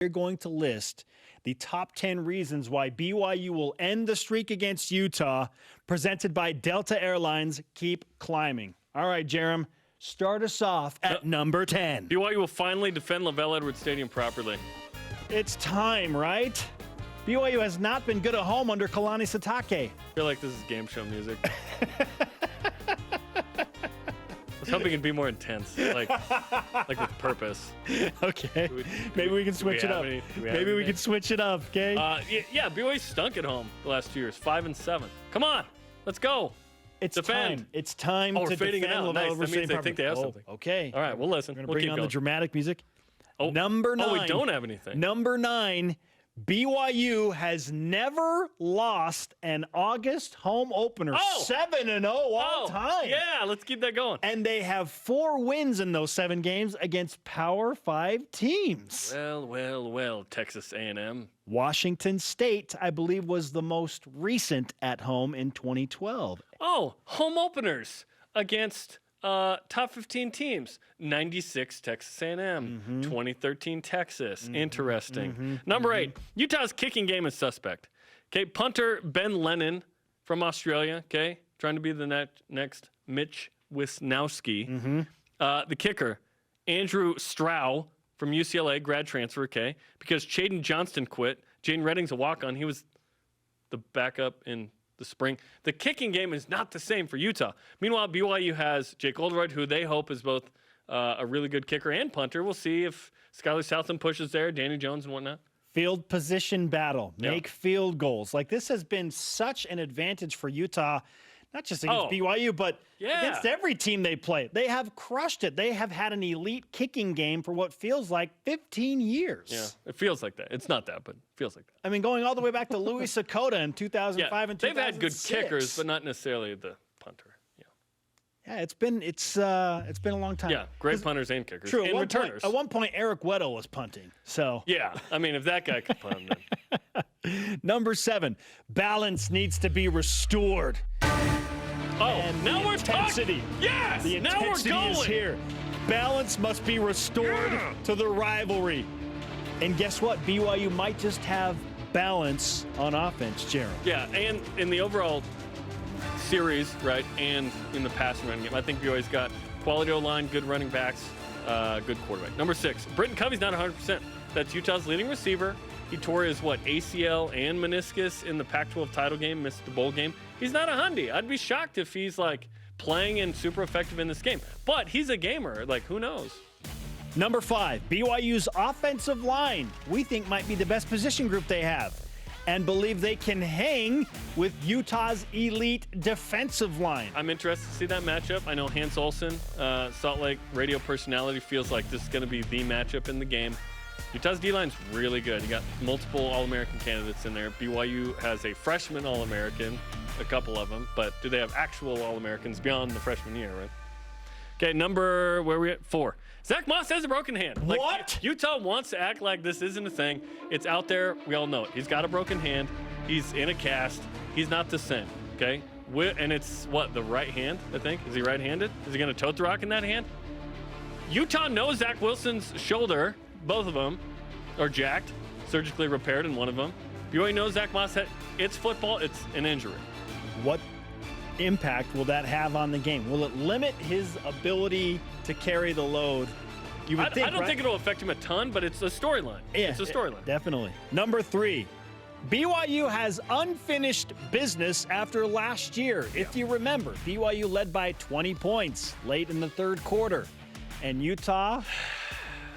We're going to list the top 10 reasons why BYU will end the streak against Utah, presented by Delta Airlines. Keep climbing. All right, Jarom, start us off at number 10. BYU will finally defend LaVell Edwards Stadium properly. It's time, right? BYU has not been good at home under Kalani Sitake. I feel like this is game show music. I was hoping it'd be more intense, like with purpose. Okay. Maybe we can switch it up. Maybe we can switch it up, okay? Yeah, BYU stunk at home the last 2 years, 5-7. Come on, let's go. It's defend. time. It's time to defend. Fading out. Nice. That means they think they have something. Okay. All right, we'll listen. We're going to bring on the dramatic music. Oh, number 9. Oh, we don't have anything. Number 9. BYU has never lost an August home opener. 7-0 all time. Yeah, let's keep that going. And they have 4 wins in those 7 games against Power 5 teams. Well, Texas A&M. Washington State, I believe, was the most recent at home in 2012. Oh, home openers against top 15 teams. 96 Texas A&M, 2013 Texas. Interesting. Number 8, Utah's kicking game is suspect. Okay, punter Ben Lennon from Australia. Okay, trying to be the next Mitch Wisnowski. The kicker, Andrew Strow from UCLA, grad transfer. Okay, because Chaden Johnston quit. Jaden Redding's a walk-on. He was the backup in the spring. The kicking game is not the same for Utah. Meanwhile, BYU has Jake Oldroyd, who they hope is both a really good kicker and punter. We'll see if Skylar Southam pushes there, Danny Jones and whatnot. Field position battle, make field goals. Like, this has been such an advantage for Utah, not just against BYU, but against every team they play. They have crushed it. They have had an elite kicking game for what feels like 15 years. Yeah, it feels like that. It's not that, but it feels like that. I mean, going all the way back to Louis Sakota in 2005 and 2006. They've had good kickers, but not necessarily the punter. Yeah, it's been a long time. Yeah, great punters and kickers. True. And returners. At one point, Eric Weddle was punting. So yeah, I mean, if that guy could punt, then. Number 7, balance needs to be restored. And now we're talking. Yes, the intensity is here. Balance must be restored to the rivalry. And guess what? BYU might just have balance on offense, Jarom. Yeah, and in the overall series, right, and in the passing running game, I think BYU's got quality O-line, good running backs, good quarterback. Number 6, Britton Covey's not 100%. That's Utah's leading receiver. He tore his, ACL and meniscus in the Pac-12 title game, missed the bowl game. He's not a hundy. I'd be shocked if he's, playing and super effective in this game. But he's a gamer. Who knows? Number 5, BYU's offensive line, we think might be the best position group they have, and believe they can hang with Utah's elite defensive line. I'm interested to see that matchup. I know Hans Olsen, Salt Lake radio personality, feels like this is going to be the matchup in the game. Utah's D-line's really good. You got multiple All-American candidates in there. BYU has a freshman All-American, a couple of them, but do they have actual All-Americans beyond the freshman year, right? Okay, where are we at? 4. Zach Moss has a broken hand. What? Utah wants to act like this isn't a thing. It's out there. We all know it. He's got a broken hand. He's in a cast. He's not the same, okay? And it's, the right hand, I think? Is he right-handed? Is he going to tote the rock in that hand? Utah knows Zach Wilson's shoulder. Both of them are jacked, surgically repaired in one of them. BYU knows Zach Moss it's football. It's an injury. What impact will that have on the game? Will it limit his ability to carry the load? You would think, I don't think it'll affect him a ton, but it's a storyline. Yeah, it's a storyline. Definitely. Number 3, BYU has unfinished business after last year. If you remember, BYU led by 20 points late in the 3rd quarter. And Utah...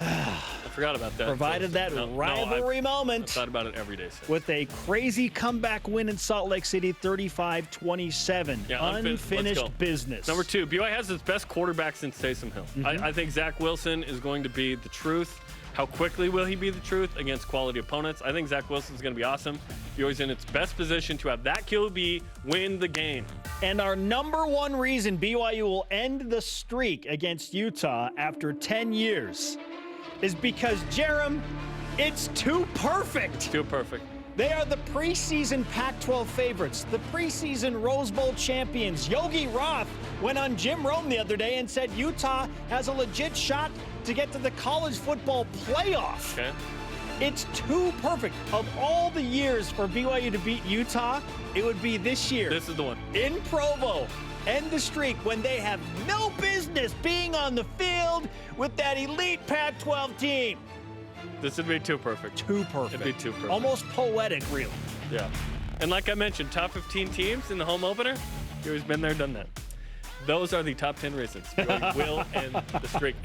I forgot about that. Provided that rivalry moment. I've thought about it every day since. With a crazy comeback win in Salt Lake City, 35-27. Yeah, unfinished business. Number 2, BYU has its best quarterback since Taysom Hill. I think Zach Wilson is going to be the truth. How quickly will he be the truth against quality opponents? I think Zach Wilson is going to be awesome. BYU's in its best position to have that QB win the game. And our number 1 reason BYU will end the streak against Utah after 10 years is because, Jarom, it's too perfect. Too perfect. They are the preseason Pac-12 favorites, the preseason Rose Bowl champions. Yogi Roth went on Jim Rome the other day and said Utah has a legit shot to get to the college football playoff. Okay. It's too perfect. Of all the years for BYU to beat Utah, it would be this year. This is the one. In Provo. End the streak when they have no business being on the field with that elite Pac-12 team. This would be too perfect. Too perfect. It'd be too perfect. Almost poetic, really. Yeah. And like I mentioned, top 15 teams in the home opener, BYU's been there, done that. Those are the top 10 reasons BYU will end the streak.